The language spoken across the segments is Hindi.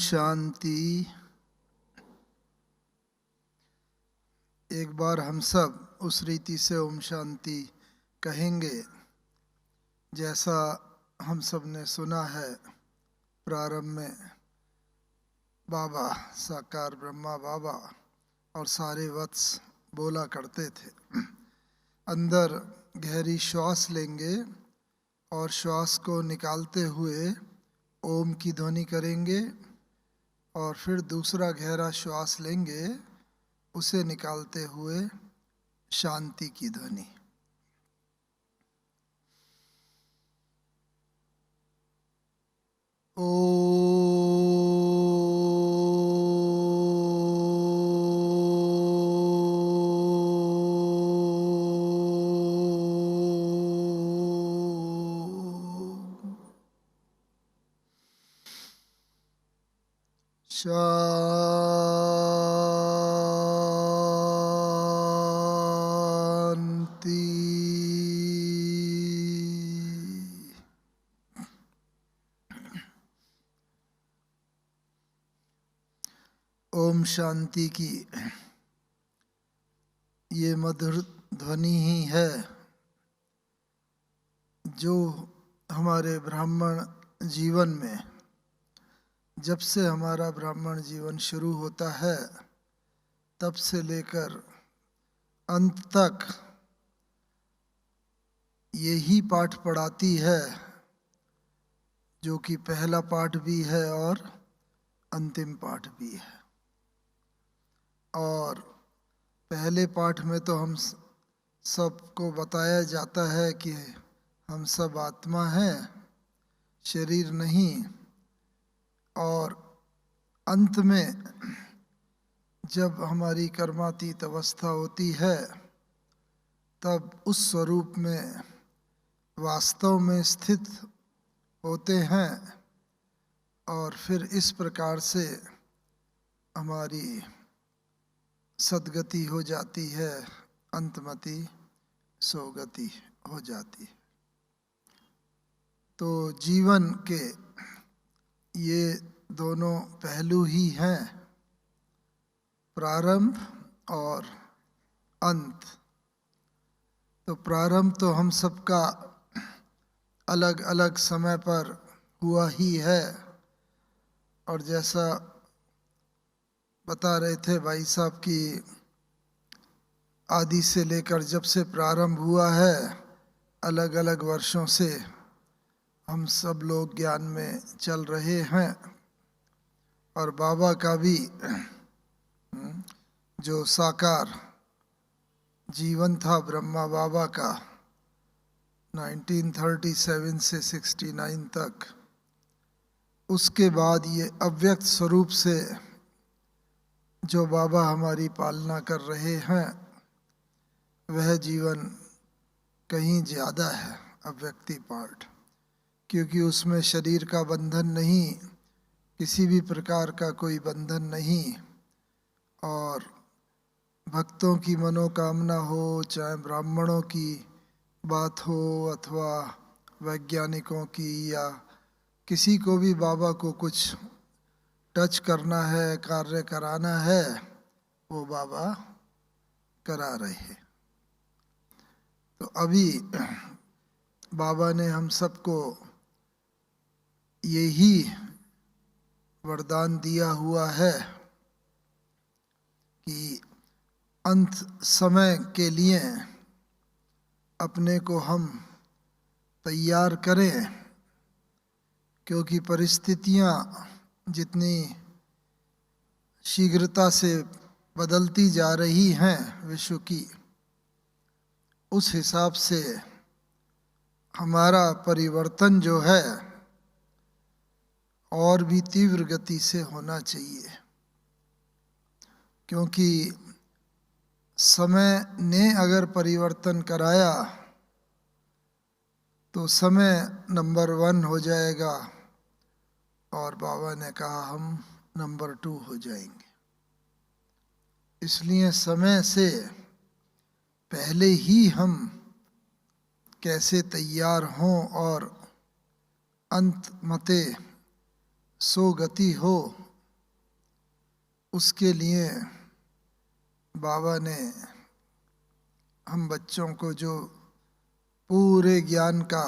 शांति। एक बार हम सब उस रीति से ओम शांति कहेंगे जैसा हम सब ने सुना है। प्रारंभ में बाबा साकार ब्रह्मा बाबा और सारे वत्स बोला करते थे। अंदर गहरी श्वास लेंगे और श्वास को निकालते हुए ओम की ध्वनि करेंगे और फिर दूसरा गहरा श्वास लेंगे, उसे निकालते हुए शांति की ध्वनि। शांति। ओम शांति की ये मधुर ध्वनि ही है जो हमारे ब्राह्मण जीवन में, जब से हमारा ब्राह्मण जीवन शुरू होता है तब से लेकर अंत तक यही पाठ पढ़ाती है, जो कि पहला पाठ भी है और अंतिम पाठ भी है। और पहले पाठ में तो हम सबको बताया जाता है कि हम सब आत्मा हैं, शरीर नहीं। और अंत में जब हमारी कर्मातीत अवस्था होती है तब उस स्वरूप में वास्तव में स्थित होते हैं और फिर इस प्रकार से हमारी सद्गति हो जाती है, अंतमति सोगति हो जाती है। तो जीवन के ये दोनों पहलू ही हैं, प्रारंभ और अंत। तो प्रारंभ तो हम सबका अलग अलग समय पर हुआ ही है, और जैसा बता रहे थे भाई साहब कि आदि से लेकर जब से प्रारंभ हुआ है, अलग अलग वर्षों से हम सब लोग ज्ञान में चल रहे हैं। और बाबा का भी जो साकार जीवन था ब्रह्मा बाबा का 1937 से 69 तक, उसके बाद ये अव्यक्त स्वरूप से जो बाबा हमारी पालना कर रहे हैं, वह जीवन कहीं ज़्यादा है अव्यक्ति पार्ट, क्योंकि उसमें शरीर का बंधन नहीं, किसी भी प्रकार का कोई बंधन नहीं। और भक्तों की मनोकामना हो, चाहे ब्राह्मणों की बात हो अथवा वैज्ञानिकों की, या किसी को भी बाबा को कुछ टच करना है, कार्य कराना है, वो बाबा करा रहे। तो अभी बाबा ने हम सबको यही वरदान दिया हुआ है कि अंत समय के लिए अपने को हम तैयार करें, क्योंकि परिस्थितियां जितनी शीघ्रता से बदलती जा रही हैं विश्व की, उस हिसाब से हमारा परिवर्तन जो है और भी तीव्र गति से होना चाहिए। क्योंकि समय ने अगर परिवर्तन कराया तो समय नंबर 1 हो जाएगा, और बाबा ने कहा हम नंबर 2 हो जाएंगे। इसलिए समय से पहले ही हम कैसे तैयार हों और अंत मते सो गति हो, उसके लिए बाबा ने हम बच्चों को जो पूरे ज्ञान का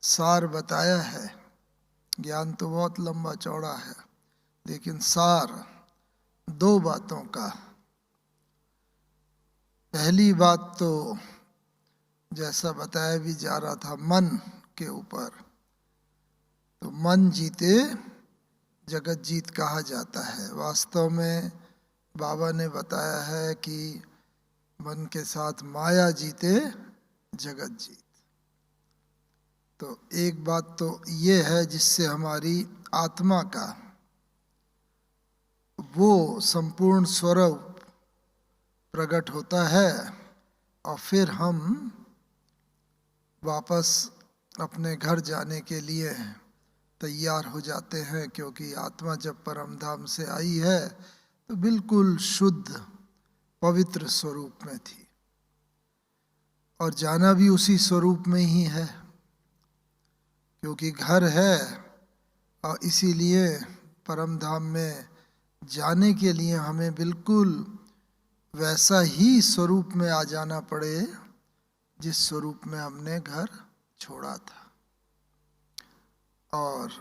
सार बताया है, ज्ञान तो बहुत लंबा चौड़ा है, लेकिन सार 2 बातों का। पहली बात तो जैसा बताया भी जा रहा था, मन के ऊपर। तो मन जीते जगत जीत कहा जाता है। वास्तव में बाबा ने बताया है कि मन के साथ माया जीते जगत जीत। तो एक बात तो ये है जिससे हमारी आत्मा का वो संपूर्ण स्वरूप प्रकट होता है और फिर हम वापस अपने घर जाने के लिए तैयार हो जाते हैं, क्योंकि आत्मा जब परम धाम से आई है तो बिल्कुल शुद्ध पवित्र स्वरूप में थी और जाना भी उसी स्वरूप में ही है, क्योंकि घर है। और इसीलिए परम धाम में जाने के लिए हमें बिल्कुल वैसा ही स्वरूप में आ जाना पड़े जिस स्वरूप में हमने घर छोड़ा था। और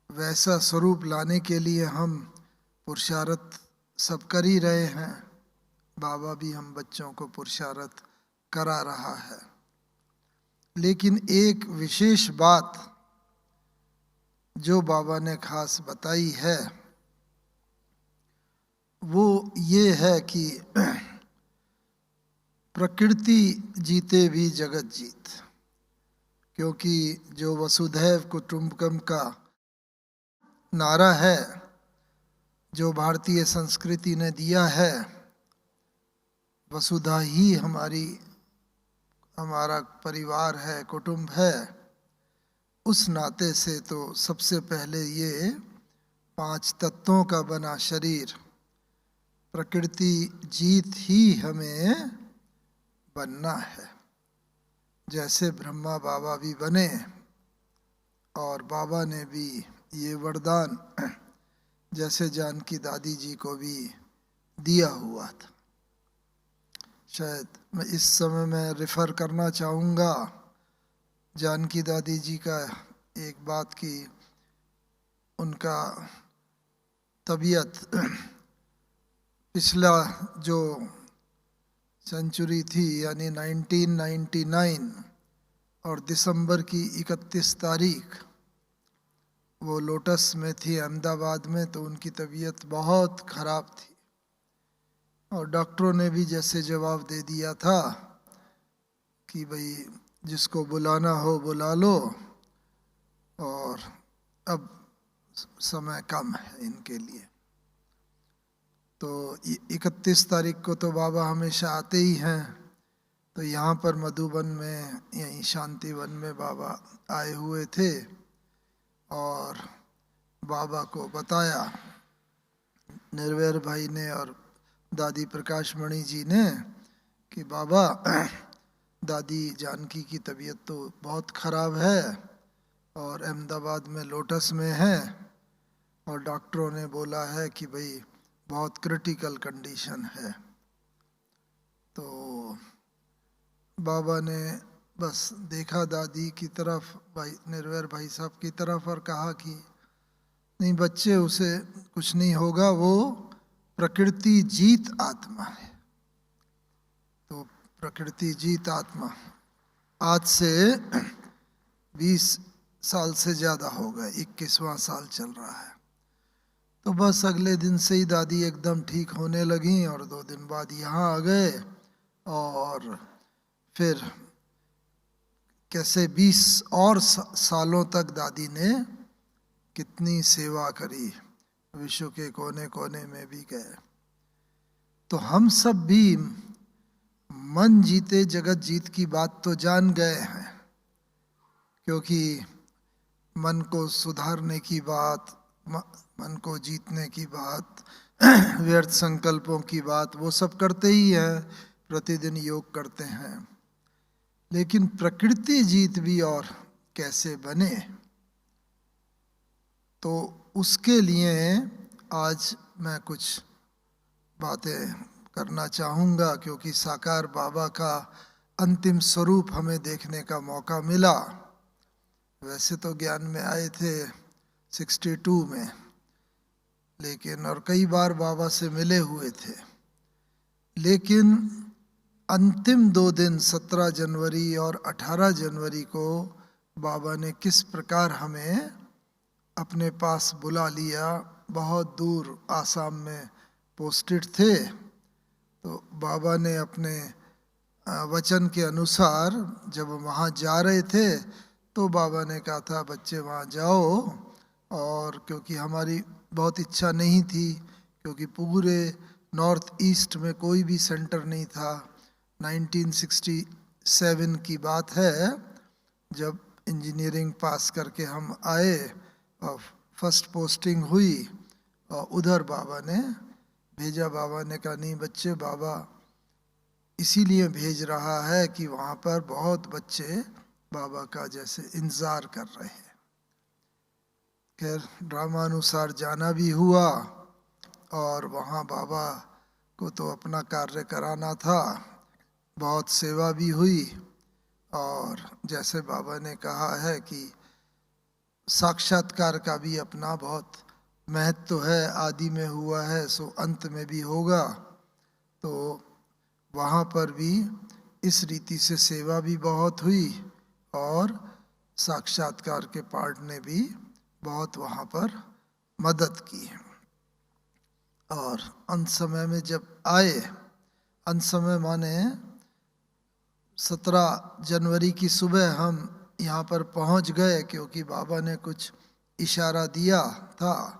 वैसा स्वरूप लाने के लिए हम पुरुषार्थ सब कर ही रहे हैं। बाबा भी हम बच्चों को पुरुषार्थ करा रहा है। लेकिन एक विशेष बात जो बाबा ने खास बताई है वो ये है कि प्रकृति जीते भी जगत जीत। क्योंकि जो वसुधैव कुटुंबकम का नारा है जो भारतीय संस्कृति ने दिया है, वसुधा ही हमारा परिवार है, कुटुंब है, उस नाते से तो सबसे पहले ये 5 तत्वों का बना शरीर प्रकृति जीत ही हमें बनना है। जैसे ब्रह्मा बाबा भी बने और बाबा ने भी ये वरदान जैसे जानकी दादी जी को भी दिया हुआ था। शायद मैं इस समय में रेफर करना चाहूँगा जानकी दादी जी का एक बात की उनका तबीयत पिछला जो सेंचुरी थी यानी 1999 और दिसंबर की 31 तारीख वो लोटस में थी अहमदाबाद में, तो उनकी तबीयत बहुत ख़राब थी और डॉक्टरों ने भी जैसे जवाब दे दिया था कि भाई जिसको बुलाना हो बुला लो और अब समय कम है इनके लिए। तो 31 तारीख को तो बाबा हमेशा आते ही हैं, तो यहाँ पर मधुबन में यहीं शांतिवन में बाबा आए हुए थे और बाबा को बताया निर्वैर भाई ने और दादी प्रकाश मणि जी ने कि बाबा दादी जानकी की तबीयत तो बहुत ख़राब है और अहमदाबाद में लोटस में है और डॉक्टरों ने बोला है कि भाई बहुत क्रिटिकल कंडीशन है। तो बाबा ने बस देखा दादी की तरफ, भाई निर्वैर भाई साहब की तरफ, और कहा कि नहीं बच्चे, उसे कुछ नहीं होगा, वो प्रकृति जीत आत्मा है। तो प्रकृति जीत आत्मा आज से 20 साल से ज़्यादा हो गए, 21वां साल चल रहा है। तो बस अगले दिन से ही दादी एकदम ठीक होने लगी और 2 दिन बाद यहाँ आ गए और फिर कैसे 20 और सालों तक दादी ने कितनी सेवा करी, विश्व के कोने कोने में भी गए। तो हम सब भी मन जीते जगत जीत की बात तो जान गए हैं, क्योंकि मन को सुधारने की बात, मन को जीतने की बात, व्यर्थ संकल्पों की बात वो सब करते ही हैं, प्रतिदिन योग करते हैं। लेकिन प्रकृति जीत भी और कैसे बने, तो उसके लिए आज मैं कुछ बातें करना चाहूँगा, क्योंकि साकार बाबा का अंतिम स्वरूप हमें देखने का मौका मिला। वैसे तो ज्ञान में आए थे 62 में, लेकिन और कई बार बाबा से मिले हुए थे, लेकिन अंतिम 2 दिन 17 जनवरी और 18 जनवरी को बाबा ने किस प्रकार हमें अपने पास बुला लिया। बहुत दूर आसाम में पोस्टेड थे, तो बाबा ने अपने वचन के अनुसार जब वहाँ जा रहे थे तो बाबा ने कहा था बच्चे वहाँ जाओ, और क्योंकि हमारी बहुत इच्छा नहीं थी, क्योंकि पूरे नॉर्थ ईस्ट में कोई भी सेंटर नहीं था। 1967 की बात है, जब इंजीनियरिंग पास करके हम आए और फर्स्ट पोस्टिंग हुई, और उधर बाबा ने भेजा। बाबा ने कहा नहीं बच्चे, बाबा इसीलिए भेज रहा है कि वहाँ पर बहुत बच्चे बाबा का जैसे इंतज़ार कर रहे हैं। खैर ड्रामानुसार जाना भी हुआ, और वहाँ बाबा को तो अपना कार्य कराना था, बहुत सेवा भी हुई। और जैसे बाबा ने कहा है कि साक्षात्कार का भी अपना बहुत महत्व है, आदि में हुआ है सो अंत में भी होगा। तो वहाँ पर भी इस रीति से सेवा भी बहुत हुई, और साक्षात्कार के पार्ट ने भी बहुत वहाँ पर मदद की। और अंत समय में जब आए, अंत समय माने 17 जनवरी की सुबह हम यहाँ पर पहुँच गए, क्योंकि बाबा ने कुछ इशारा दिया था।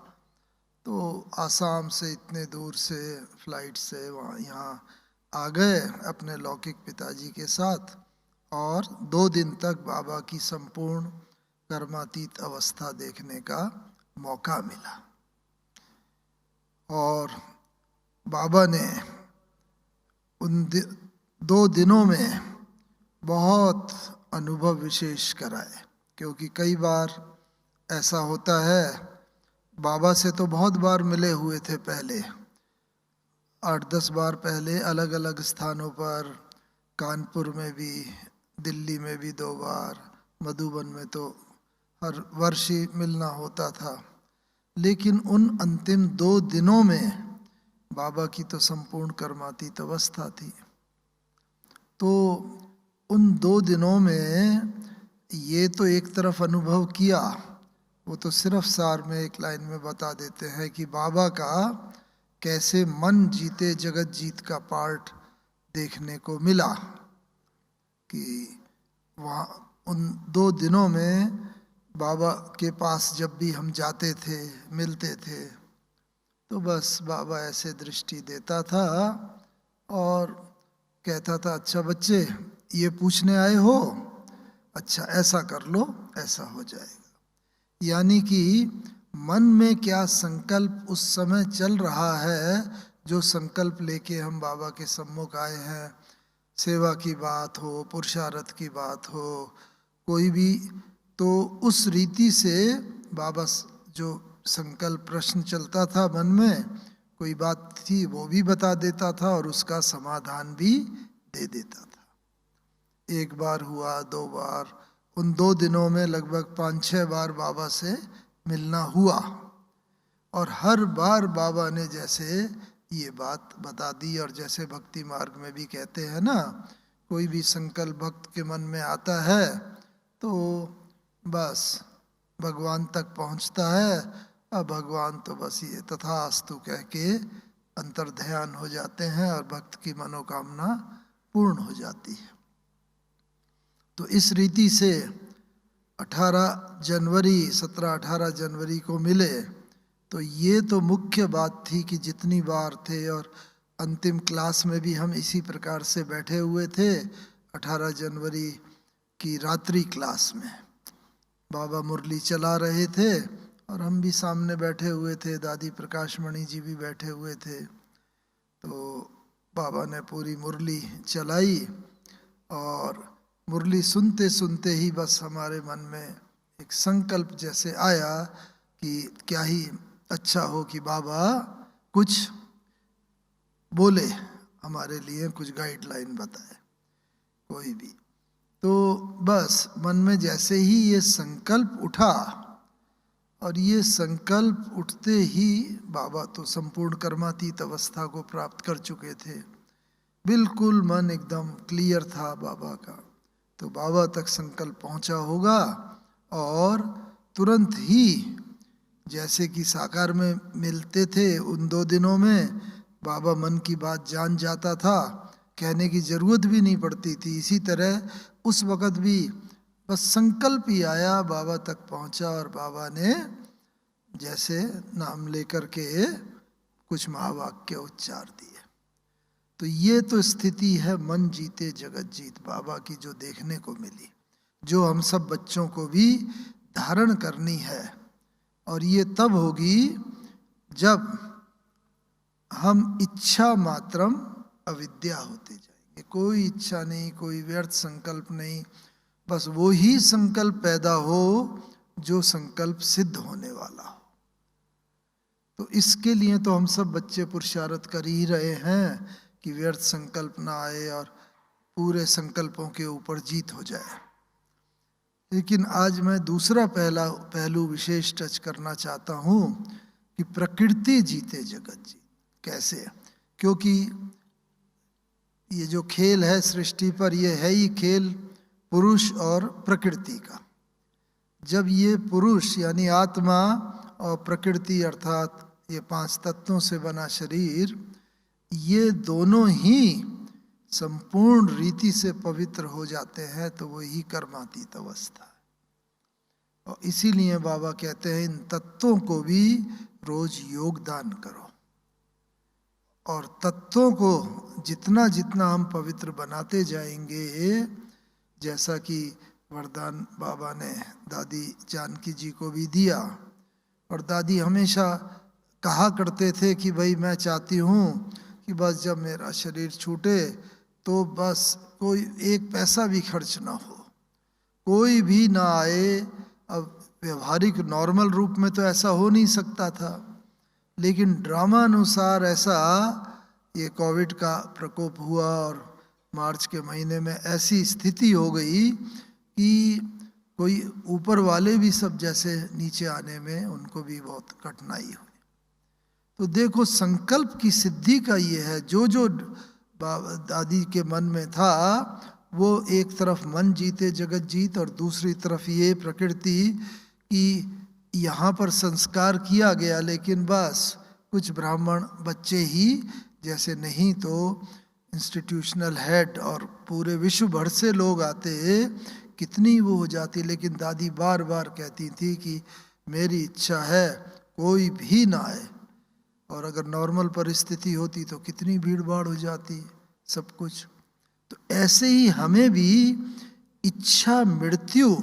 तो आसाम से इतने दूर से फ्लाइट से वहाँ यहाँ आ गए अपने लौकिक पिताजी के साथ, और 2 दिन तक बाबा की संपूर्ण कर्मातीत अवस्था देखने का मौका मिला। और बाबा ने उन 2 दिनों में बहुत अनुभव विशेष कराए, क्योंकि कई बार ऐसा होता है, बाबा से तो बहुत बार मिले हुए थे पहले, 8-10 बार पहले अलग अलग स्थानों पर, कानपुर में भी, दिल्ली में भी 2 बार, मधुबन में तो हर वर्ष ही मिलना होता था। लेकिन उन अंतिम 2 दिनों में बाबा की तो संपूर्ण कर्मातीत अवस्था थी। तो उन 2 दिनों में ये तो एक तरफ अनुभव किया, वो तो सिर्फ सार में एक लाइन में बता देते हैं कि बाबा का कैसे मन जीते जगत जीत का पार्ट देखने को मिला। कि वहाँ उन 2 दिनों में बाबा के पास जब भी हम जाते थे, मिलते थे, तो बस बाबा ऐसे दृष्टि देता था और कहता था अच्छा बच्चे ये पूछने आए हो, अच्छा ऐसा कर लो, ऐसा हो जाएगा। यानी कि मन में क्या संकल्प उस समय चल रहा है, जो संकल्प लेके हम बाबा के सम्मुख आए हैं, सेवा की बात हो, पुरुषार्थ की बात हो, कोई भी, तो उस रीति से बाबा जो संकल्प प्रश्न चलता था मन में, कोई बात थी वो भी बता देता था और उसका समाधान भी दे देता था। 1 बार हुआ, 2 बार, उन 2 दिनों में लगभग 5-6 बार बाबा से मिलना हुआ, और हर बार बाबा ने जैसे ये बात बता दी। और जैसे भक्ति मार्ग में भी कहते हैं ना, कोई भी संकल्प भक्त के मन में आता है तो बस भगवान तक पहुंचता है, अब भगवान तो बस ये तथास्तु कह के अंतर्ध्यान हो जाते हैं और भक्त की मनोकामना पूर्ण हो जाती है। तो इस रीति से 17-18 जनवरी को मिले, तो ये तो मुख्य बात थी कि जितनी बार थे, और अंतिम क्लास में भी हम इसी प्रकार से बैठे हुए थे 18 जनवरी की रात्रि क्लास में। बाबा मुरली चला रहे थे और हम भी सामने बैठे हुए थे, दादी प्रकाशमणि जी भी बैठे हुए थे। तो बाबा ने पूरी मुरली चलाई, और मुरली सुनते सुनते ही बस हमारे मन में एक संकल्प जैसे आया कि क्या ही अच्छा हो कि बाबा कुछ बोले, हमारे लिए कुछ गाइडलाइन बताए, कोई भी। तो बस मन में जैसे ही ये संकल्प उठा, और ये संकल्प उठते ही बाबा तो संपूर्ण कर्मातीत अवस्था को प्राप्त कर चुके थे, बिल्कुल मन एकदम क्लियर था बाबा का। तो बाबा तक संकल्प पहुंचा होगा और तुरंत ही जैसे कि साकार में मिलते थे उन 2 दिनों में, बाबा मन की बात जान जाता था, कहने की जरूरत भी नहीं पड़ती थी। इसी तरह उस वक़्त भी बस संकल्प ही आया, बाबा तक पहुंचा और बाबा ने जैसे नाम लेकर के कुछ महावाक्य उच्चार दिए। तो ये तो स्थिति है मन जीते जगत जीत बाबा की जो देखने को मिली, जो हम सब बच्चों को भी धारण करनी है। और ये तब होगी जब हम इच्छा मात्रम अविद्या होते जाएंगे। कोई इच्छा नहीं, कोई व्यर्थ संकल्प नहीं, बस वो ही संकल्प पैदा हो जो संकल्प सिद्ध होने वाला हो। तो इसके लिए तो हम सब बच्चे पुरुषार्थ कर ही रहे हैं कि व्यर्थ संकल्प ना आए और पूरे संकल्पों के ऊपर जीत हो जाए। लेकिन आज मैं दूसरा पहलू विशेष टच करना चाहता हूँ कि प्रकृति जीते जगत जीत कैसे। क्योंकि ये जो खेल है सृष्टि पर, ये है ही खेल पुरुष और प्रकृति का। जब ये पुरुष यानी आत्मा और प्रकृति अर्थात ये 5 तत्वों से बना शरीर, ये दोनों ही संपूर्ण रीति से पवित्र हो जाते हैं, तो वही कर्मातीत अवस्था है। और इसीलिए बाबा कहते हैं इन तत्वों को भी रोज योगदान करो। और तत्वों को जितना जितना हम पवित्र बनाते जाएंगे, जैसा कि वरदान बाबा ने दादी जानकी जी को भी दिया, और दादी हमेशा कहा करते थे कि भाई मैं चाहती हूँ कि बस जब मेरा शरीर छूटे तो बस कोई 1 पैसा भी खर्च ना हो, कोई भी ना आए। अब व्यवहारिक नॉर्मल रूप में तो ऐसा हो नहीं सकता था, लेकिन ड्रामा अनुसार ऐसा ये कोविड का प्रकोप हुआ और मार्च के महीने में ऐसी स्थिति हो गई कि कोई ऊपर वाले भी सब जैसे नीचे आने में उनको भी बहुत कठिनाई हुई। तो देखो संकल्प की सिद्धि का ये है, जो जो दादी के मन में था वो एक तरफ मन जीते जगत जीत और दूसरी तरफ ये प्रकृति की यहाँ पर संस्कार किया गया। लेकिन बस कुछ ब्राह्मण बच्चे ही जैसे, नहीं तो इंस्टीट्यूशनल हेड और पूरे विश्व भर से लोग आते, कितनी वो हो जाती। लेकिन दादी बार बार कहती थी कि मेरी इच्छा है कोई भी ना आए, और अगर नॉर्मल परिस्थिति होती तो कितनी भीड़ भाड़ हो जाती सब कुछ। तो ऐसे ही हमें भी इच्छा मृत्यु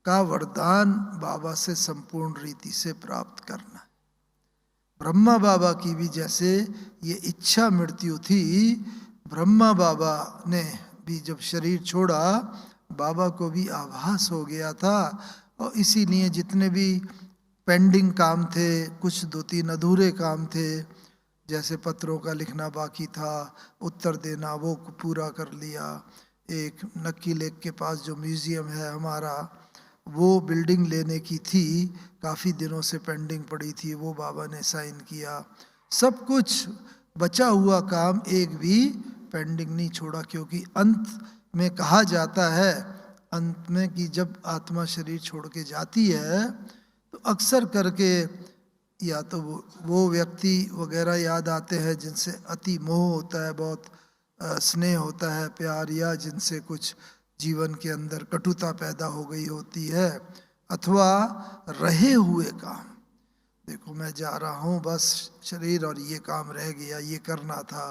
का वरदान बाबा से संपूर्ण रीति से प्राप्त करना। ब्रह्मा बाबा की भी जैसे ये इच्छा मृत्यु थी, ब्रह्मा बाबा ने भी जब शरीर छोड़ा बाबा को भी आभास हो गया था। और इसीलिए जितने भी पेंडिंग काम थे, कुछ 2-3 अधूरे काम थे, जैसे पत्रों का लिखना बाकी था, उत्तर देना, वो पूरा कर लिया। एक नक्की लेक के पास जो म्यूज़ियम है हमारा, वो बिल्डिंग लेने की थी, काफ़ी दिनों से पेंडिंग पड़ी थी, वो बाबा ने साइन किया। सब कुछ बचा हुआ काम एक भी पेंडिंग नहीं छोड़ा, क्योंकि अंत में कहा जाता है, अंत में कि जब आत्मा शरीर छोड़ के जाती है तो अक्सर करके या तो वो व्यक्ति वगैरह याद आते हैं जिनसे अति मोह होता है, बहुत स्नेह होता है, प्यार, या जिनसे कुछ जीवन के अंदर कटुता पैदा हो गई होती है, अथवा रहे हुए काम। देखो मैं जा रहा हूँ बस शरीर और ये काम रह गया, ये करना था,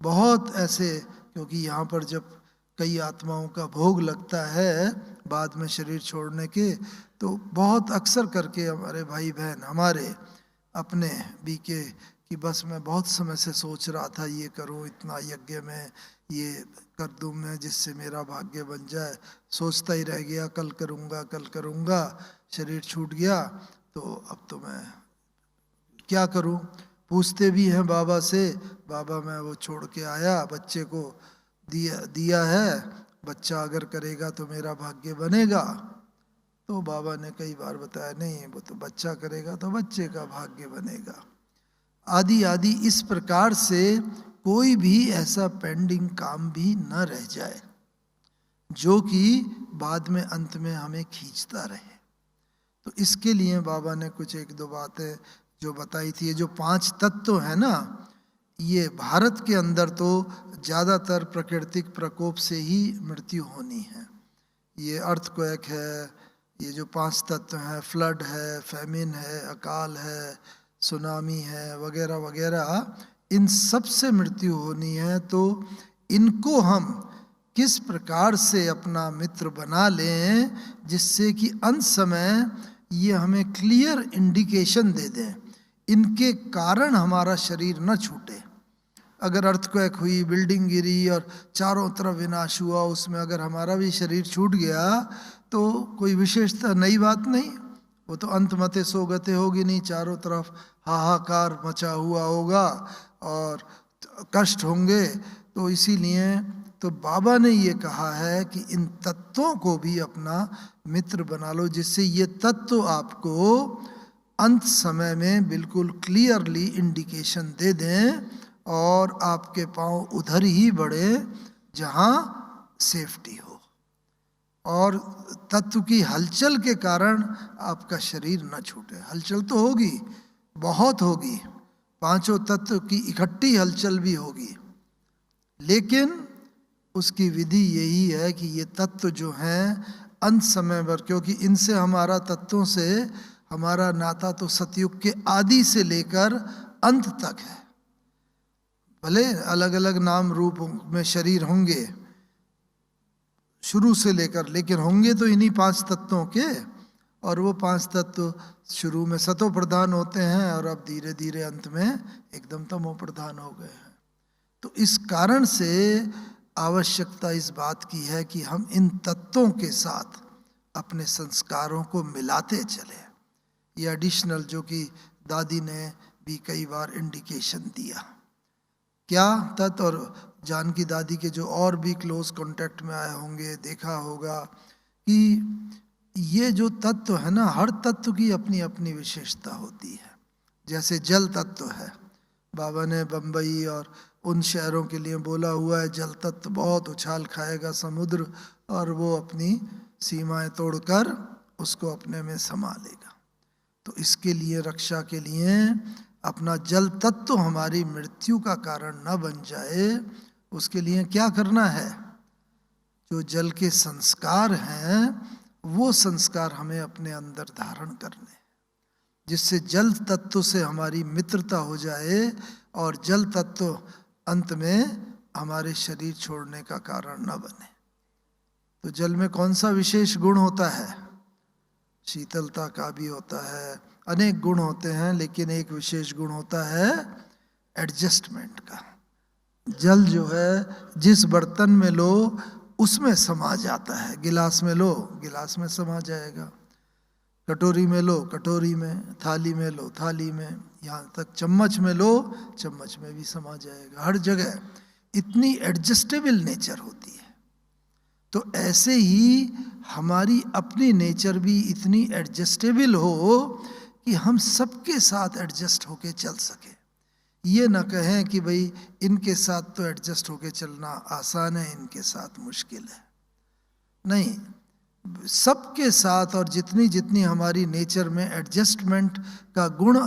बहुत ऐसे। क्योंकि यहाँ पर जब कई आत्माओं का भोग लगता है बाद में शरीर छोड़ने के, तो बहुत अक्सर करके हमारे भाई बहन हमारे अपने बीके कि बस मैं बहुत समय से सोच रहा था ये करूं, इतना यज्ञ में ये कर दूं मैं जिससे मेरा भाग्य बन जाए, सोचता ही रह गया, कल करूंगा कल करूंगा, शरीर छूट गया, तो अब तो मैं क्या करूं? पूछते भी हैं बाबा से, बाबा मैं वो छोड़ के आया, बच्चे को दिया है, बच्चा अगर करेगा तो मेरा भाग्य बनेगा। तो बाबा ने कई बार बताया नहीं, वो तो बच्चा करेगा तो बच्चे का भाग्य बनेगा, आदि आदि। इस प्रकार से कोई भी ऐसा पेंडिंग काम भी न रह जाए जो कि बाद में अंत में हमें खींचता रहे। तो इसके लिए बाबा ने कुछ एक दो बातें जो बताई थी। ये जो 5 तत्व है ना, ये भारत के अंदर तो ज़्यादातर प्राकृतिक प्रकोप से ही मृत्यु होनी है। ये अर्थक्वेक है, ये जो 5 तत्व हैं, फ्लड है, फैमिन है, अकाल है, सुनामी है, वगैरह वगैरह, इन सब से मृत्यु होनी है। तो इनको हम किस प्रकार से अपना मित्र बना लें जिससे कि अंत समय ये हमें क्लियर इंडिकेशन दे दें, इनके कारण हमारा शरीर न छूटे। अगर अर्थक्वेक हुई, बिल्डिंग गिरी और चारों तरफ विनाश हुआ, उसमें अगर हमारा भी शरीर छूट गया तो कोई विशेषता नई बात नहीं, वो तो अंत मते सो गते होगी नहीं, चारों तरफ हाहाकार मचा हुआ होगा और कष्ट होंगे। तो इसीलिए तो बाबा ने ये कहा है कि इन तत्वों को भी अपना मित्र बना लो, जिससे ये तत्व आपको अंत समय में बिल्कुल क्लियरली इंडिकेशन दे दें और आपके पांव उधर ही बढ़े जहां सेफ्टी हो, और तत्व की हलचल के कारण आपका शरीर न छूटे। हलचल तो होगी, बहुत होगी, 5 तत्व की इकट्ठी हलचल भी होगी, लेकिन उसकी विधि यही है कि ये तत्व जो हैं अंत समय पर, क्योंकि इनसे हमारा, तत्वों से हमारा नाता तो सतयुग के आदि से लेकर अंत तक है। भले अलग अलग नाम रूप में शरीर होंगे शुरू से लेकर, लेकिन होंगे तो इन्हीं 5 तत्वों के। और वो 5 तत्व शुरू में सतो प्रधान होते हैं और अब धीरे धीरे अंत में एकदम तमो प्रधान हो गए हैं। तो इस कारण से आवश्यकता इस बात की है कि हम इन तत्वों के साथ अपने संस्कारों को मिलाते चले। ये एडिशनल जो कि दादी ने भी कई बार इंडिकेशन दिया। क्या तत्व, और जानकी दादी के जो और भी क्लोज कांटेक्ट में आए होंगे, देखा होगा कि ये जो तत्व है ना, हर तत्व की अपनी अपनी विशेषता होती है। जैसे जल तत्व है, बाबा ने बम्बई और उन शहरों के लिए बोला हुआ है, जल तत्व बहुत उछाल खाएगा समुद्र और वो अपनी सीमाएं तोड़कर उसको अपने में समा लेगा। तो इसके लिए, रक्षा के लिए, अपना जल तत्व हमारी मृत्यु का कारण न बन जाए, उसके लिए क्या करना है? जो जल के संस्कार हैं वो संस्कार हमें अपने अंदर धारण करने, जिससे जल तत्व से हमारी मित्रता हो जाए और जल तत्व अंत में हमारे शरीर छोड़ने का कारण न बने। तो जल में कौन सा विशेष गुण होता है? शीतलता का भी होता है, अनेक गुण होते हैं, लेकिन एक विशेष गुण होता है एडजस्टमेंट का। जल जो है जिस बर्तन में लो उसमें समा जाता है। गिलास में लो, गिलास में समा जाएगा, कटोरी में लो, कटोरी में, थाली में लो, थाली में, यहाँ तक चम्मच में लो, चम्मच में भी समा जाएगा। हर जगह इतनी एडजस्टेबल नेचर होती है। तो ऐसे ही हमारी अपनी नेचर भी इतनी एडजस्टेबल हो कि हम सबके साथ एडजस्ट होके चल सके। ये ना कहें कि भाई इनके साथ तो एडजस्ट होके चलना आसान है, इनके साथ मुश्किल है। नहीं, सबके साथ, और जितनी जितनी हमारी नेचर में एडजस्टमेंट का गुण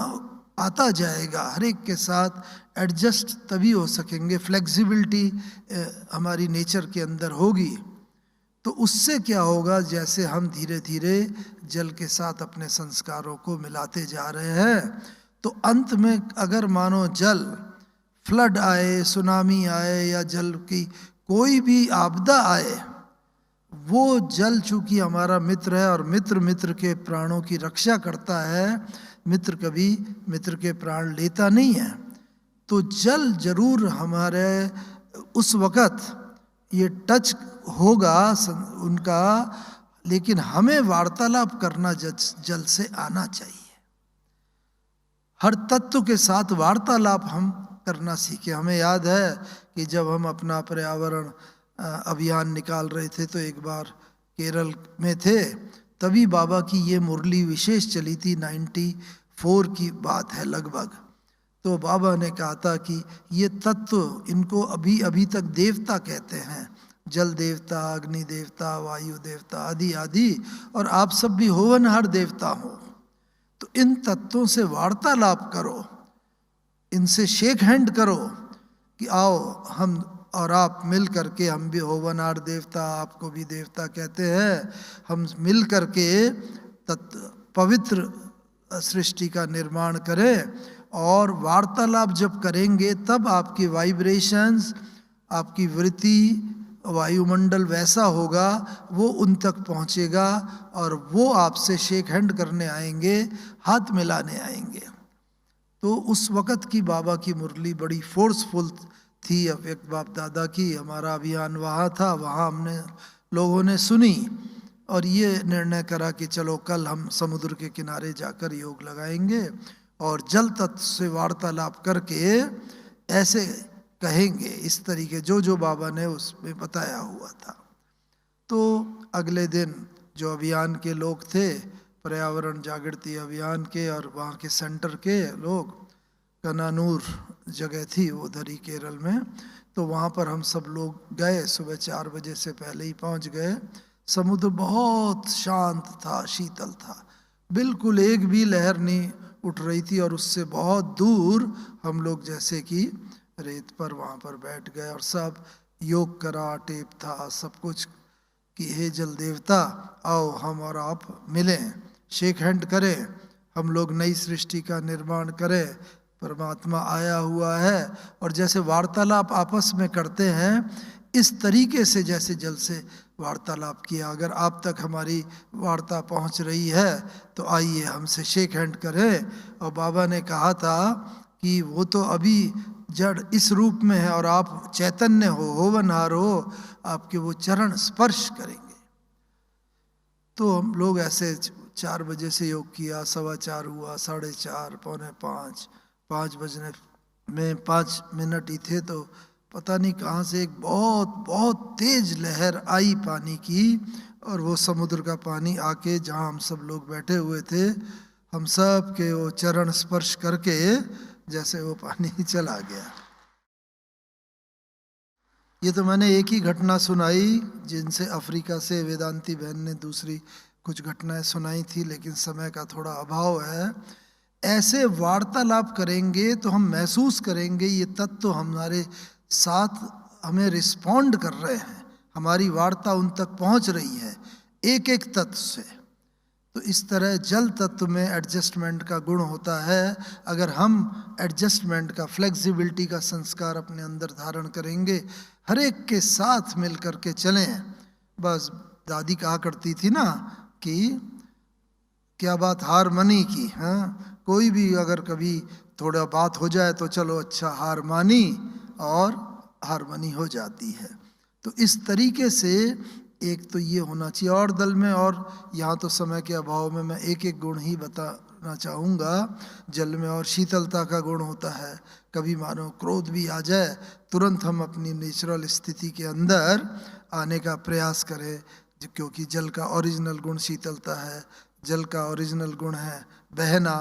आता जाएगा, हर एक के साथ एडजस्ट तभी हो सकेंगे, फ्लेक्सिबिलिटी हमारी नेचर के अंदर होगी। तो उससे क्या होगा, जैसे हम धीरे धीरे जल के साथ अपने संस्कारों को मिलाते जा रहे हैं, तो अंत में अगर मानो जल, फ्लड आए, सुनामी आए या जल की कोई भी आपदा आए, वो जल चूंकि हमारा मित्र है और मित्र मित्र के प्राणों की रक्षा करता है, मित्र कभी मित्र के प्राण लेता नहीं है। तो जल जरूर हमारे उस वक़्त ये टच होगा उनका, लेकिन हमें वार्तालाप करना जल से आना चाहिए। हर तत्व के साथ वार्तालाप हम करना सीखे। हमें याद है कि जब हम अपना पर्यावरण अभियान निकाल रहे थे तो एक बार केरल में थे, तभी बाबा की ये मुरली विशेष चली थी, 94 की बात है लगभग। तो बाबा ने कहा था कि ये तत्व, इनको अभी अभी तक देवता कहते हैं, जल देवता, अग्नि देवता, वायु देवता आदि आदि, और आप सब भी होवनहार देवता हो। तो इन तत्वों से वार्तालाप करो, इनसे शेक हैंड करो कि आओ हम और आप मिल करके, हम भी होवनहार देवता, आपको भी देवता कहते हैं, हम मिल करके पवित्र सृष्टि का निर्माण करें। और वार्तालाप जब करेंगे तब आपकी वाइब्रेशंस, आपकी वृत्ति, वायुमंडल वैसा होगा, वो उन तक पहुंचेगा और वो आपसे शेक हैंड करने आएंगे, हाथ मिलाने आएंगे। तो उस वक़्त की बाबा की मुरली बड़ी फोर्सफुल थी, अव्यक्त बाप दादा की। हमारा अभियान वहाँ था, वहाँ हमने लोगों ने सुनी और ये निर्णय करा कि चलो कल हम समुद्र के किनारे जाकर योग लगाएंगे और जल तत्व से वार्तालाप करके ऐसे कहेंगे, इस तरीके जो बाबा ने उसमें बताया हुआ था। तो अगले दिन जो अभियान के लोग थे, पर्यावरण जागृति अभियान के और वहाँ के सेंटर के लोग, कनानूर जगह थी वो उधर ही केरल में, तो वहाँ पर हम सब लोग गए, सुबह 4 बजे से पहले ही पहुँच गए। समुद्र बहुत शांत था, शीतल था, बिल्कुल एक भी लहर नहीं उठ रही थी, और उससे बहुत दूर हम लोग जैसे कि रेत पर वहाँ पर बैठ गए और सब योग करा, टेप था, सब कुछ कि हे जल देवता आओ हम और आप मिलें, शेक हैंड करें, हम लोग नई सृष्टि का निर्माण करें, परमात्मा आया हुआ है। और जैसे वार्तालाप आपस में करते हैं, इस तरीके से जैसे जल से वार्तालाप किया। अगर आप तक हमारी वार्ता पहुंच रही है तो आइए हमसे शेक हैंड करें। और बाबा ने कहा था कि वो तो अभी जड़ इस रूप में है और आप चैतन्य हो, होवनहार हो, आपके वो चरण स्पर्श करेंगे। तो हम लोग ऐसे 4 बजे से योग किया, 4:15 हुआ, 4:30, 4:45, 5 बजने में 5 मिनट ही थे तो पता नहीं कहाँ से एक बहुत बहुत तेज लहर आई पानी की, और वो समुद्र का पानी आके जहाँ हम सब लोग बैठे हुए थे, हम सब के वो चरण स्पर्श करके जैसे वो पानी चला गया। ये तो मैंने एक ही घटना सुनाई, जिनसे अफ्रीका से वेदांती बहन ने दूसरी कुछ घटनाएं सुनाई थी, लेकिन समय का थोड़ा अभाव है। ऐसे वार्तालाप करेंगे तो हम महसूस करेंगे ये तत्व हमारे साथ हमें रिस्पॉन्ड कर रहे हैं, हमारी वार्ता उन तक पहुंच रही है एक एक तत्व से। तो इस तरह जल तत्व में एडजस्टमेंट का गुण होता है। अगर हम एडजस्टमेंट का, फ्लेक्सिबिलिटी का संस्कार अपने अंदर धारण करेंगे, हर एक के साथ मिल करके चलें। बस दादी कहा करती थी ना कि क्या बात हारमनी की, हाँ, कोई भी अगर कभी थोड़ा बात हो जाए तो चलो अच्छा हार मानी, और हारमनी हो जाती है। तो इस तरीके से एक तो ये होना चाहिए। और दल में, और यहाँ तो समय के अभाव में मैं एक एक गुण ही बताना चाहूँगा। जल में और शीतलता का गुण होता है। कभी मानो क्रोध भी आ जाए, तुरंत हम अपनी नेचुरल स्थिति के अंदर आने का प्रयास करें, क्योंकि जल का ओरिजिनल गुण शीतलता है, जल का ओरिजिनल गुण है बहना,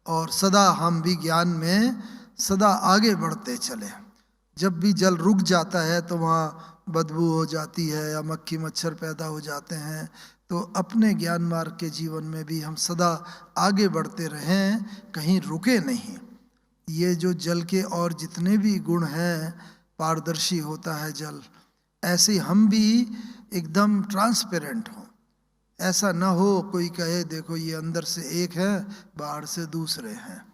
और सदा हम भी ज्ञान में सदा आगे बढ़ते चले। जब भी जल रुक जाता है तो वहाँ बदबू हो जाती है या मक्खी मच्छर पैदा हो जाते हैं। तो अपने ज्ञान मार्ग के जीवन में भी हम सदा आगे बढ़ते रहें, कहीं रुके नहीं। ये जो जल के और जितने भी गुण हैं, पारदर्शी होता है जल, ऐसे हम भी एकदम ट्रांसपेरेंट हों। ऐसा ना हो कोई कहे देखो ये अंदर से एक है, बाहर से दूसरे हैं।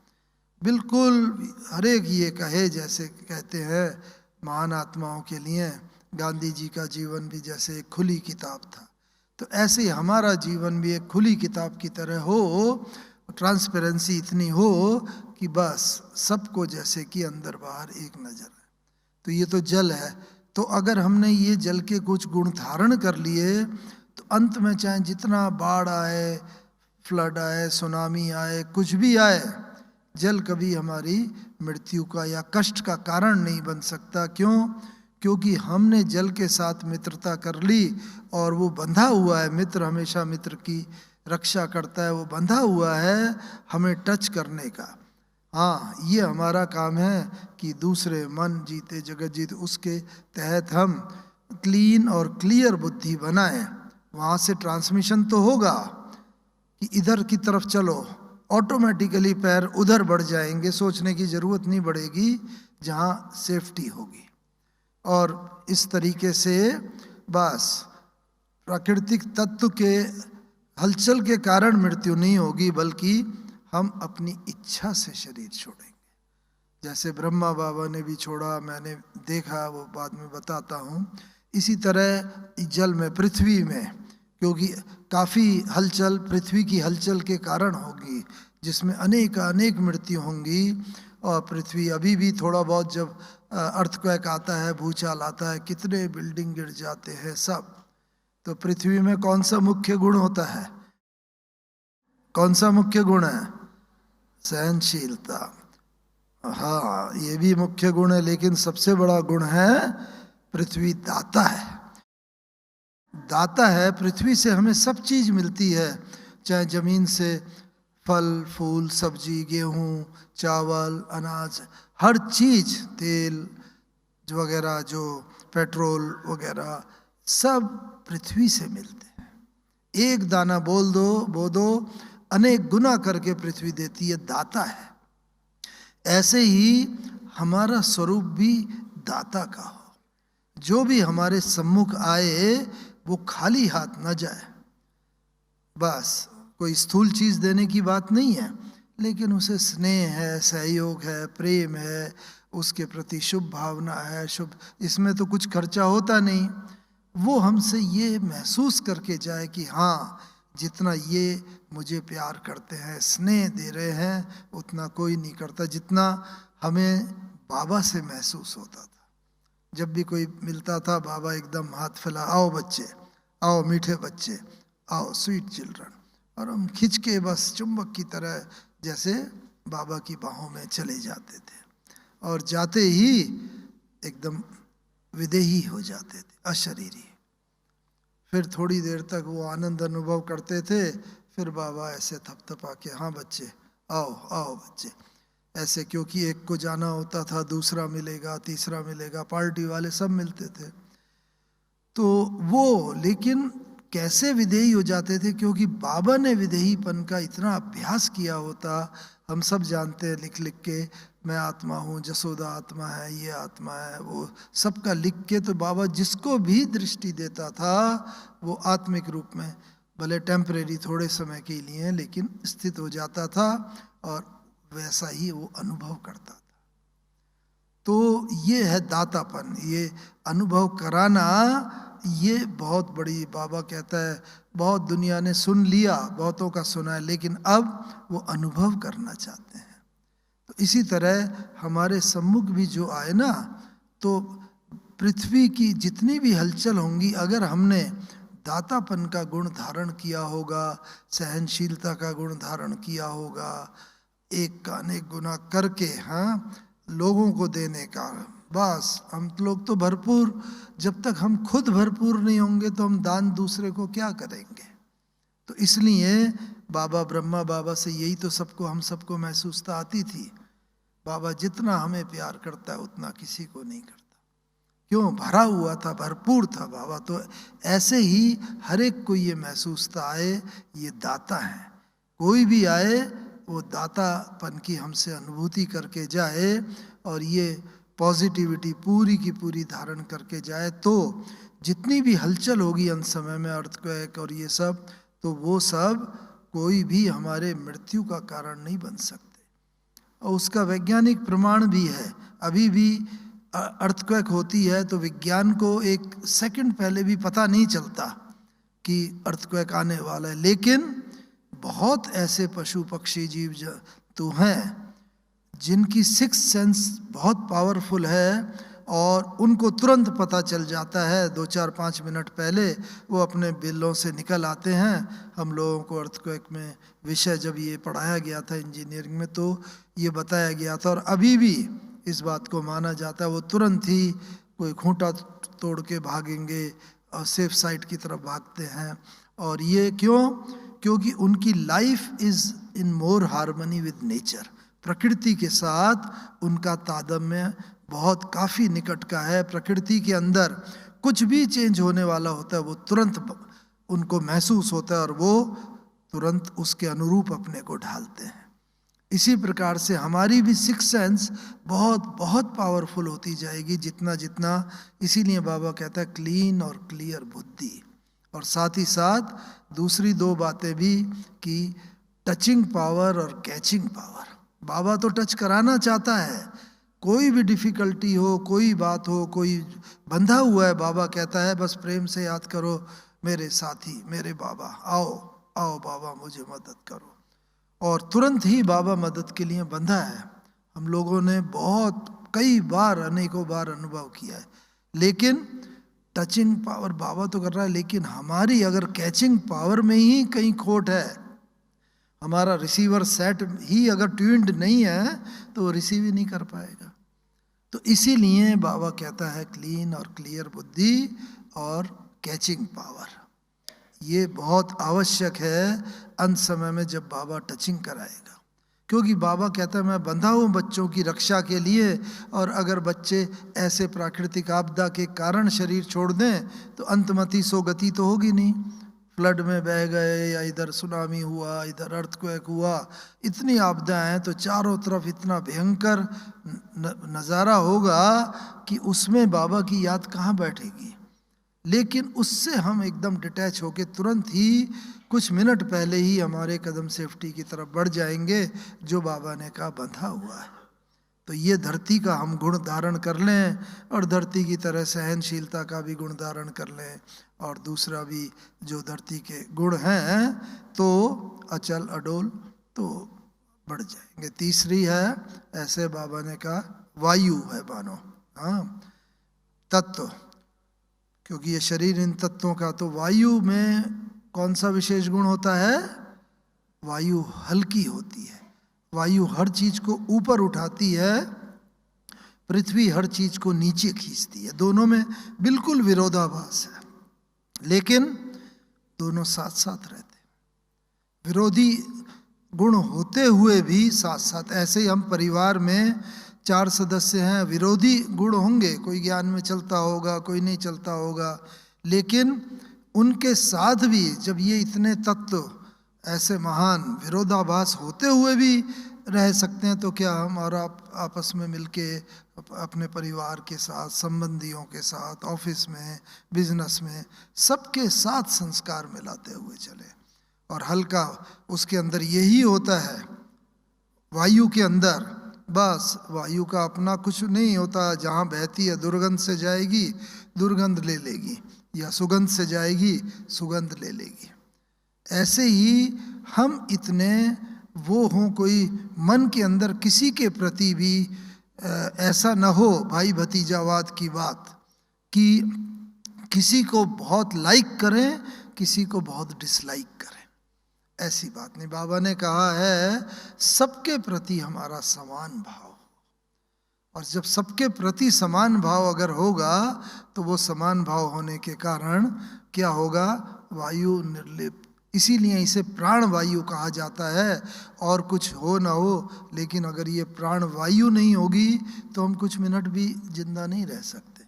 बिल्कुल हर एक ये कहे, जैसे कहते हैं महान आत्माओं के लिए गांधी जी का जीवन भी जैसे एक खुली किताब था, तो ऐसे ही हमारा जीवन भी एक खुली किताब की तरह हो, ट्रांसपेरेंसी इतनी हो कि बस सबको जैसे कि अंदर बाहर एक नज़र है। तो ये तो जल है। तो अगर हमने ये जल के कुछ गुण धारण कर लिए तो अंत में चाहे जितना बाढ़ आए, फ्लड आए, सुनामी आए, कुछ भी आए, जल कभी हमारी मृत्यु का या कष्ट का कारण नहीं बन सकता। क्यों? क्योंकि हमने जल के साथ मित्रता कर ली और वो बंधा हुआ है। मित्र हमेशा मित्र की रक्षा करता है, वो बंधा हुआ है हमें टच करने का। हाँ, ये हमारा काम है कि दूसरे मन जीते जगत जीते, उसके तहत हम क्लीन और क्लियर बुद्धि बनाएं। वहाँ से ट्रांसमिशन तो होगा कि इधर की तरफ चलो, ऑटोमेटिकली पैर उधर बढ़ जाएंगे, सोचने की ज़रूरत नहीं पड़ेगी, जहाँ सेफ्टी होगी। और इस तरीके से बस प्राकृतिक तत्व के हलचल के कारण मृत्यु नहीं होगी, बल्कि हम अपनी इच्छा से शरीर छोड़ेंगे। जैसे ब्रह्मा बाबा ने भी छोड़ा, मैंने देखा, वो बाद में बताता हूँ। इसी तरह जल में, पृथ्वी में, क्योंकि काफ़ी हलचल पृथ्वी की हलचल के कारण होगी, जिसमें अनेक मृत्यु होंगी। और पृथ्वी अभी भी थोड़ा बहुत, जब अर्थक्वेक आता है, भूचाल आता है, कितने बिल्डिंग गिर जाते हैं सब। तो पृथ्वी में कौन सा मुख्य गुण होता है? कौन सा मुख्य गुण है? सहनशीलता। हाँ, ये भी मुख्य गुण है, लेकिन सबसे बड़ा गुण है पृथ्वी दाता है। दाता है, पृथ्वी से हमें सब चीज मिलती है, चाहे जमीन से फल फूल सब्जी गेहूं चावल अनाज, हर चीज, तेल वगैरह, जो पेट्रोल वगैरह, सब पृथ्वी से मिलते हैं। एक दाना बोल दो अनेक गुना करके पृथ्वी देती है, दाता है। ऐसे ही हमारा स्वरूप भी दाता का हो। जो भी हमारे सम्मुख आए वो खाली हाथ न जाए। बस कोई स्थूल चीज देने की बात नहीं है, लेकिन उसे स्नेह है, सहयोग है, प्रेम है, उसके प्रति शुभ भावना है, शुभ, इसमें तो कुछ खर्चा होता नहीं। वो हमसे ये महसूस करके जाए कि हाँ, जितना ये मुझे प्यार करते हैं, स्नेह दे रहे हैं, उतना कोई नहीं करता, जितना हमें बाबा से महसूस होता था। जब भी कोई मिलता था, बाबा एकदम हाथ फैला, आओ बच्चे, आओ मीठे बच्चे, आओ स्वीट चिल्ड्रन, और हम खिंच के बस चुंबक की तरह जैसे बाबा की बाहों में चले जाते थे, और जाते ही एकदम विदेही हो जाते थे, अशरीरी। फिर थोड़ी देर तक वो आनंद अनुभव करते थे, फिर बाबा ऐसे थपथपा के, हाँ बच्चे आओ आओ बच्चे, ऐसे, क्योंकि एक को जाना होता था, दूसरा मिलेगा, तीसरा मिलेगा, पार्टी वाले सब मिलते थे। तो वो लेकिन कैसे विधेयी हो जाते थे, क्योंकि बाबा ने विधेयीपन का इतना अभ्यास किया होता। हम सब जानते हैं लिख लिख के, मैं आत्मा हूँ, जसोदा आत्मा है, ये आत्मा है, वो सबका लिख के। तो बाबा जिसको भी दृष्टि देता था वो आत्मिक रूप में, भले टेम्परेरी थोड़े समय के लिए, लेकिन स्थित हो जाता था और वैसा ही वो अनुभव करता था। तो ये है दातापन, ये अनुभव कराना, ये बहुत बड़ी, बाबा कहता है बहुत दुनिया ने सुन लिया, बहुतों का सुना है, लेकिन अब वो अनुभव करना चाहते हैं। तो इसी तरह हमारे सम्मुख भी जो आए ना, तो पृथ्वी की जितनी भी हलचल होंगी, अगर हमने दातापन का गुण धारण किया होगा, सहनशीलता का गुण धारण किया होगा, एक का अनेक गुना करके, हाँ, लोगों को देने का, बस हम लोग तो भरपूर, जब तक हम खुद भरपूर नहीं होंगे तो हम दान दूसरे को क्या करेंगे। तो इसलिए बाबा ब्रह्मा बाबा से यही तो सबको, हम सबको महसूसता आती थी, बाबा जितना हमें प्यार करता है उतना किसी को नहीं करता। क्यों? भरा हुआ था, भरपूर था बाबा। तो ऐसे ही हर एक को ये महसूसता आए, ये दाता है। कोई भी आए वो दातापन की हमसे अनुभूति करके जाए, और ये पॉजिटिविटी पूरी की पूरी धारण करके जाए, तो जितनी भी हलचल होगी अंत समय में, अर्थक्वेक और ये सब, तो वो सब कोई भी हमारे मृत्यु का कारण नहीं बन सकते। और उसका वैज्ञानिक प्रमाण भी है। अभी भी अर्थक्वेक होती है तो विज्ञान को एक सेकंड पहले भी पता नहीं चलता कि अर्थक्वेक आने वाला है, लेकिन बहुत ऐसे पशु पक्षी जीव जंतु हैं जिनकी सिक्स्थ सेंस बहुत पावरफुल है, और उनको तुरंत पता चल जाता है, 2-4-5 मिनट पहले वो अपने बिलों से निकल आते हैं। हम लोगों को अर्थक्वेक में विषय जब ये पढ़ाया गया था इंजीनियरिंग में तो ये बताया गया था, और अभी भी इस बात को माना जाता है वो तुरंत ही कोई खूंटा तोड़ के भागेंगे और सेफ साइड की तरफ भागते हैं। और ये क्यों? क्योंकि उनकी life is in more harmony with nature, प्रकृति के साथ उनका तादात्म्य बहुत काफ़ी निकट का है। प्रकृति के अंदर कुछ भी चेंज होने वाला होता है वो तुरंत उनको महसूस होता है और वो तुरंत उसके अनुरूप अपने को ढालते हैं। इसी प्रकार से हमारी भी सिक्स सेंस बहुत बहुत पावरफुल होती जाएगी जितना जितना, इसीलिए बाबा कहता है क्लीन और क्लियर बुद्धि। और साथ ही साथ दूसरी दो बातें भी कि टचिंग पावर और कैचिंग पावर। बाबा तो टच कराना चाहता है, कोई भी डिफ़िकल्टी हो, कोई बात हो, कोई बंधा हुआ है, बाबा कहता है बस प्रेम से याद करो मेरे साथी, मेरे बाबा, आओ आओ बाबा मुझे मदद करो। और तुरंत ही बाबा मदद के लिए बंधा है। हम लोगों ने बहुत कई बार अनेकों बार अनुभव किया है। लेकिन टचिंग पावर बाबा तो कर रहा है, लेकिन हमारी अगर कैचिंग पावर में ही कहीं खोट है, हमारा रिसीवर सेट ही अगर ट्यून्ड नहीं है तो वो रिसीव ही नहीं कर पाएगा। तो इसीलिए बाबा कहता है क्लीन और क्लियर बुद्धि और कैचिंग पावर, ये बहुत आवश्यक है अंत समय में जब बाबा टचिंग कराएगा। क्योंकि बाबा कहता है मैं बंधा हूँ बच्चों की रक्षा के लिए, और अगर बच्चे ऐसे प्राकृतिक आपदा के कारण शरीर छोड़ दें तो अंतमति सो गति तो होगी नहीं। फ्लड में बह गए या इधर सुनामी हुआ, इधर अर्थक्वेक हुआ, इतनी आपदाएं हैं तो चारों तरफ इतना भयंकर नज़ारा होगा कि उसमें बाबा की याद कहाँ बैठेगी। लेकिन उससे हम एकदम डिटैच होके तुरंत ही कुछ मिनट पहले ही हमारे कदम सेफ्टी की तरफ बढ़ जाएंगे जो बाबा ने कहा बंधा हुआ है। तो ये धरती का हम गुण धारण कर लें और धरती की तरह सहनशीलता का भी गुण धारण कर लें, और दूसरा भी जो धरती के गुण हैं तो अचल अडोल तो बढ़ जाएंगे। तीसरी है, ऐसे बाबा ने कहा वायु है मानो, हाँ तत्व, क्योंकि ये शरीर इन तत्वों का, तो वायु में कौन सा विशेष गुण होता है? वायु हल्की होती है, वायु हर चीज को ऊपर उठाती है, पृथ्वी हर चीज को नीचे खींचती है। दोनों में बिल्कुल विरोधाभास है, लेकिन दोनों साथ साथ रहते हैं। विरोधी गुण होते हुए भी साथ साथ, ऐसे ही हम परिवार में 4 सदस्य हैं, विरोधी गुण होंगे, कोई ज्ञान में चलता होगा, कोई नहीं चलता होगा, लेकिन उनके साथ भी जब ये इतने तत्व ऐसे महान विरोधाभास होते हुए भी रह सकते हैं, तो क्या हम और आप आपस में मिलके अपने परिवार के साथ, संबंधियों के साथ, ऑफिस में, बिजनेस में, सबके साथ संस्कार मिलाते हुए चले। और हल्का उसके अंदर यही होता है, वायु के अंदर बस वायु का अपना कुछ नहीं होता। जहाँ बहती है दुर्गंध से जाएगी, दुर्गंध ले लेगी, या सुगंध से जाएगी, सुगंध ले लेगी। ऐसे ही हम इतने वो हों, कोई मन के अंदर किसी के प्रति भी ऐसा न हो भाई भतीजावाद की बात, कि किसी को बहुत लाइक करें, किसी को बहुत डिसलाइक करें, ऐसी बात नहीं। बाबा ने कहा है सबके प्रति हमारा समान भाव, और जब सबके प्रति समान भाव अगर होगा तो वो समान भाव होने के कारण क्या होगा? वायु निर्लिप्त। इसीलिए इसे प्राण वायु कहा जाता है। और कुछ हो ना हो, लेकिन अगर ये प्राण वायु नहीं होगी तो हम कुछ मिनट भी जिंदा नहीं रह सकते।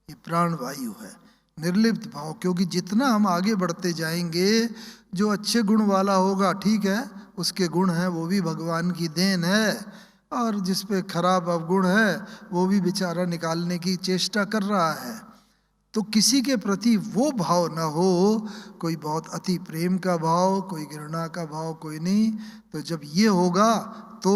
ये प्राण वायु है, निर्लिप्त भाव। क्योंकि जितना हम आगे बढ़ते जाएंगे, जो अच्छे गुण वाला होगा, ठीक है, उसके गुण हैं, वो भी भगवान की देन है, और जिस पे खराब अवगुण है वो भी बेचारा निकालने की चेष्टा कर रहा है। तो किसी के प्रति वो भाव ना हो, कोई बहुत अति प्रेम का भाव, कोई घृणा का भाव, कोई नहीं। तो जब ये होगा तो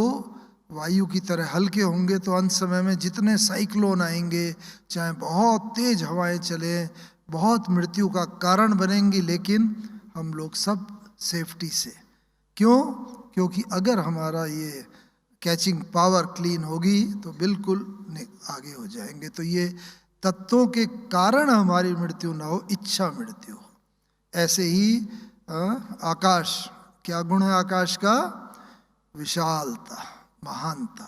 वायु की तरह हल्के होंगे, तो अंत समय में जितने साइक्लोन आएंगे, चाहे बहुत तेज हवाएं चले, बहुत मृत्यु का कारण बनेंगी, लेकिन हम लोग सब सेफ्टी से। क्यों? क्योंकि अगर हमारा ये कैचिंग पावर क्लीन होगी तो बिल्कुल आगे हो जाएंगे। तो ये तत्वों के कारण हमारी मृत्यु ना हो, इच्छा मृत्यु हो। ऐसे ही आकाश, क्या गुण है आकाश का? विशालता, महानता,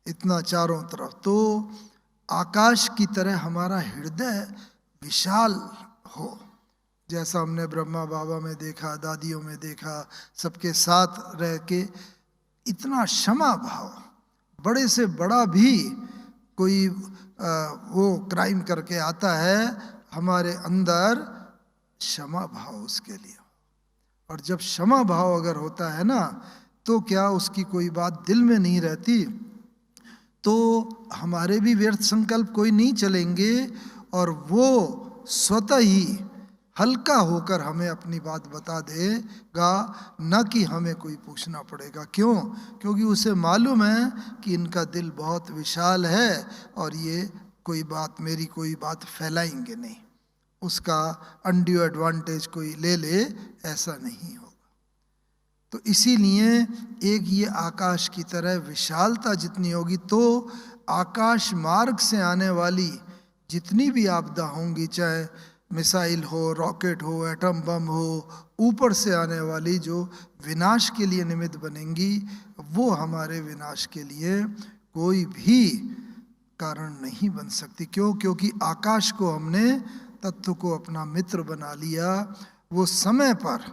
इतना चारों तरफ। तो आकाश की तरह हमारा हृदय विशाल हो, जैसा हमने ब्रह्मा बाबा में देखा, दादियों में देखा, सबके साथ रह के इतना क्षमा भाव, बड़े से बड़ा भी कोई वो क्राइम करके आता है, हमारे अंदर क्षमा भाव उसके लिए। और जब क्षमा भाव अगर होता है ना, तो क्या उसकी कोई बात दिल में नहीं रहती, तो हमारे भी व्यर्थ संकल्प कोई नहीं चलेंगे, और वो स्वतः ही हल्का होकर हमें अपनी बात बता देगा, न कि हमें कोई पूछना पड़ेगा। क्यों? क्योंकि उसे मालूम है कि इनका दिल बहुत विशाल है और ये कोई बात, मेरी कोई बात फैलाएंगे नहीं, उसका अनड्यू एडवांटेज कोई ले ले, ऐसा नहीं होगा। तो इसीलिए एक ये आकाश की तरह विशालता जितनी होगी, तो आकाश मार्ग से आने वाली जितनी भी आपदा होंगी, चाहे मिसाइल हो, रॉकेट हो, एटम बम हो, ऊपर से आने वाली जो विनाश के लिए निमित्त बनेंगी, वो हमारे विनाश के लिए कोई भी कारण नहीं बन सकती। क्यों? क्योंकि आकाश को हमने, तत्व को अपना मित्र बना लिया। वो समय पर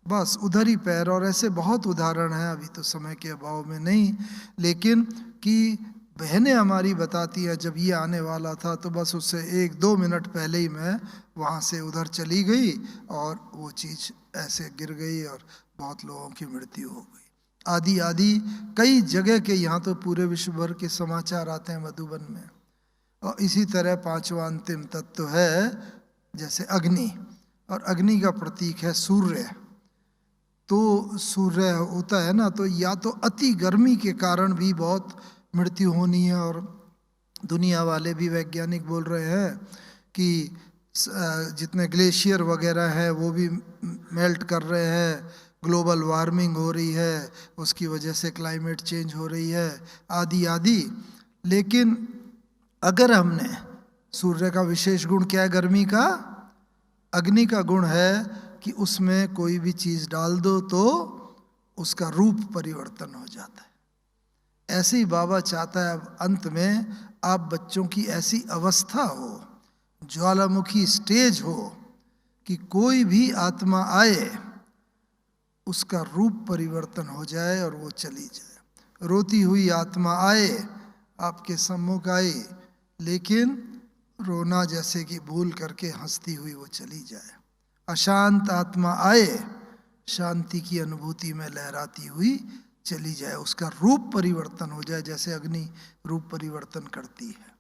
बस उधर ही पैर, और ऐसे बहुत उदाहरण हैं, अभी तो समय के अभाव में नहीं, लेकिन कि बहनें हमारी बताती हैं जब ये आने वाला था तो बस उससे 1-2 मिनट पहले ही मैं वहाँ से उधर चली गई और वो चीज़ ऐसे गिर गई और बहुत लोगों की मृत्यु हो गई। आदि आदि कई जगह के, यहाँ तो पूरे विश्व भर के समाचार आते हैं मधुबन में। और इसी तरह पांचवा अंतिम तत्व है जैसे अग्नि, और अग्नि का प्रतीक है सूर्य। तो सूर्य होता है ना, तो या तो अति गर्मी के कारण भी बहुत मृत्यु होनी है, और दुनिया वाले भी वैज्ञानिक बोल रहे हैं कि जितने ग्लेशियर वगैरह हैं वो भी मेल्ट कर रहे हैं, ग्लोबल वार्मिंग हो रही है, उसकी वजह से क्लाइमेट चेंज हो रही है, आदि आदि। लेकिन अगर हमने, सूर्य का विशेष गुण क्या है गर्मी का? अग्नि का गुण है कि उसमें कोई भी चीज़ डाल दो तो उसका रूप परिवर्तन हो जाता है। ऐसे ही बाबा चाहता है अब अंत में आप बच्चों की ऐसी अवस्था हो, ज्वालामुखी स्टेज हो, कि कोई भी आत्मा आए उसका रूप परिवर्तन हो जाए और वो चली जाए। रोती हुई आत्मा आए, आपके सम्मुख आई, लेकिन रोना जैसे कि भूल करके हंसती हुई वो चली जाए। अशांत आत्मा आए, शांति की अनुभूति में लहराती हुई चली जाए, उसका रूप परिवर्तन हो जाए जैसे अग्नि रूप परिवर्तन करती है।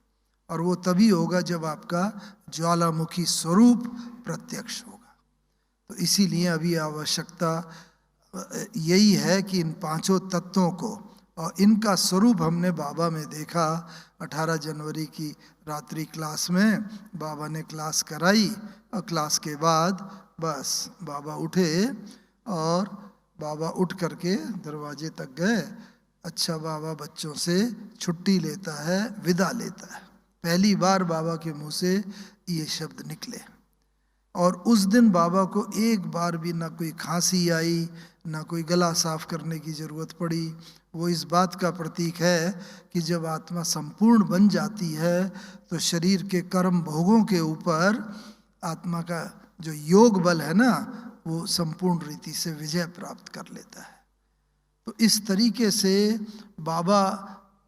और वो तभी होगा जब आपका ज्वालामुखी स्वरूप प्रत्यक्ष होगा। तो इसीलिए अभी आवश्यकता यही है कि इन पांचों तत्वों को और इनका स्वरूप हमने बाबा में देखा। 18 जनवरी की रात्रि क्लास में बाबा ने क्लास कराई, और क्लास के बाद बस बाबा उठे और बाबा उठ करके दरवाजे तक गए। अच्छा, बाबा बच्चों से छुट्टी लेता है, विदा लेता है। पहली बार बाबा के मुंह से ये शब्द निकले, और उस दिन बाबा को एक बार भी ना कोई खांसी आई, ना कोई गला साफ करने की ज़रूरत पड़ी। वो इस बात का प्रतीक है कि जब आत्मा संपूर्ण बन जाती है तो शरीर के कर्म भोगों के ऊपर आत्मा का जो योग बल है ना, वो संपूर्ण रीति से विजय प्राप्त कर लेता है। तो इस तरीके से बाबा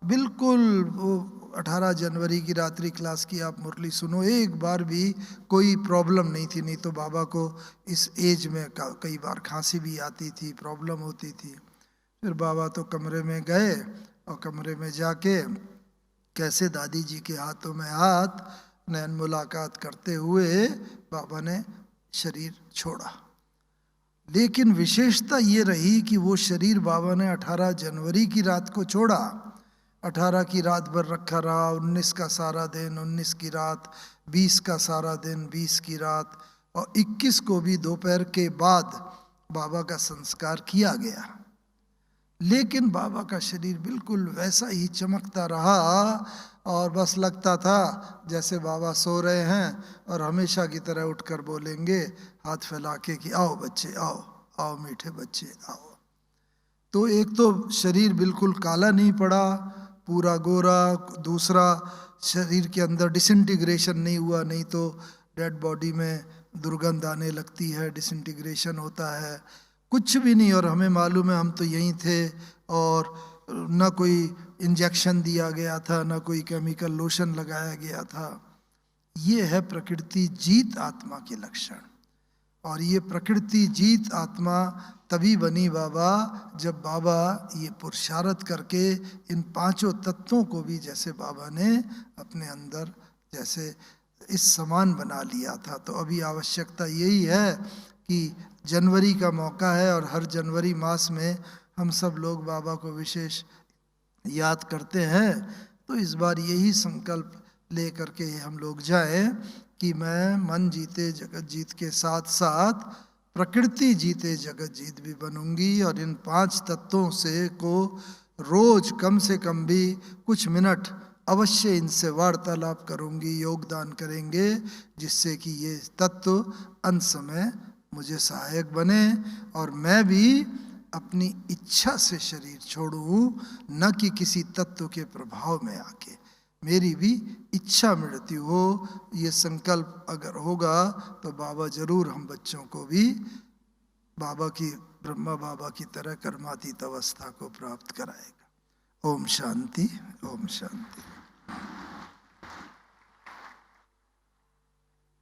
बिल्कुल, वो 18 जनवरी की रात्रि क्लास की आप मुरली सुनो, एक बार भी कोई प्रॉब्लम नहीं थी। नहीं तो बाबा को इस एज में कई बार खांसी भी आती थी, प्रॉब्लम होती थी। फिर बाबा तो कमरे में गए, और कमरे में जाके कैसे दादी जी के हाथों में हाथ, नैन मुलाकात करते हुए बाबा ने शरीर छोड़ा। लेकिन विशेषता ये रही कि वो शरीर बाबा ने 18 जनवरी की रात को छोड़ा। 18 की रात भर रखा रहा, 19 का सारा दिन, 19 की रात, 20 का सारा दिन, 20 की रात, और 21 को भी दोपहर के बाद बाबा का संस्कार किया गया। लेकिन बाबा का शरीर बिल्कुल वैसा ही चमकता रहा और बस लगता था जैसे बाबा सो रहे हैं और हमेशा की तरह उठकर बोलेंगे हाथ फैला के कि आओ बच्चे आओ, आओ मीठे बच्चे आओ। तो एक तो शरीर बिल्कुल काला नहीं पड़ा, पूरा गोरा, दूसरा शरीर के अंदर डिसइंटीग्रेशन नहीं हुआ, नहीं तो डेड बॉडी में दुर्गंध आने लगती है, डिसइंटीग्रेशन होता है, कुछ भी नहीं। और हमें मालूम है हम तो यहीं थे और न कोई इंजेक्शन दिया गया था, न कोई केमिकल लोशन लगाया गया था। ये है प्रकृति जीत आत्मा के लक्षण। और ये प्रकृति जीत आत्मा तभी बनी बाबा जब बाबा ये पुरुषार्थ करके इन पांचों तत्वों को भी जैसे बाबा ने अपने अंदर जैसे इस समान बना लिया था। तो अभी आवश्यकता यही है कि जनवरी का मौका है और हर जनवरी मास में हम सब लोग बाबा को विशेष याद करते हैं। तो इस बार यही संकल्प ले करके हम लोग जाएं कि मैं मन जीते जगत जीत के साथ साथ प्रकृति जीते जगत जीत भी बनूंगी और इन पांच तत्वों से को रोज कम से कम भी कुछ मिनट अवश्य इनसे वार्तालाप करूंगी, योगदान करेंगे, जिससे कि ये तत्व अंत समय मुझे सहायक बने और मैं भी अपनी इच्छा से शरीर छोड़ूं, न कि किसी तत्व के प्रभाव में आके मेरी भी इच्छा मृत्यु हो। ये संकल्प अगर होगा तो बाबा जरूर हम बच्चों को भी बाबा की ब्रह्मा बाबा की तरह कर्मातीत अवस्था को प्राप्त कराएगा। ओम शांति, ओम शांति।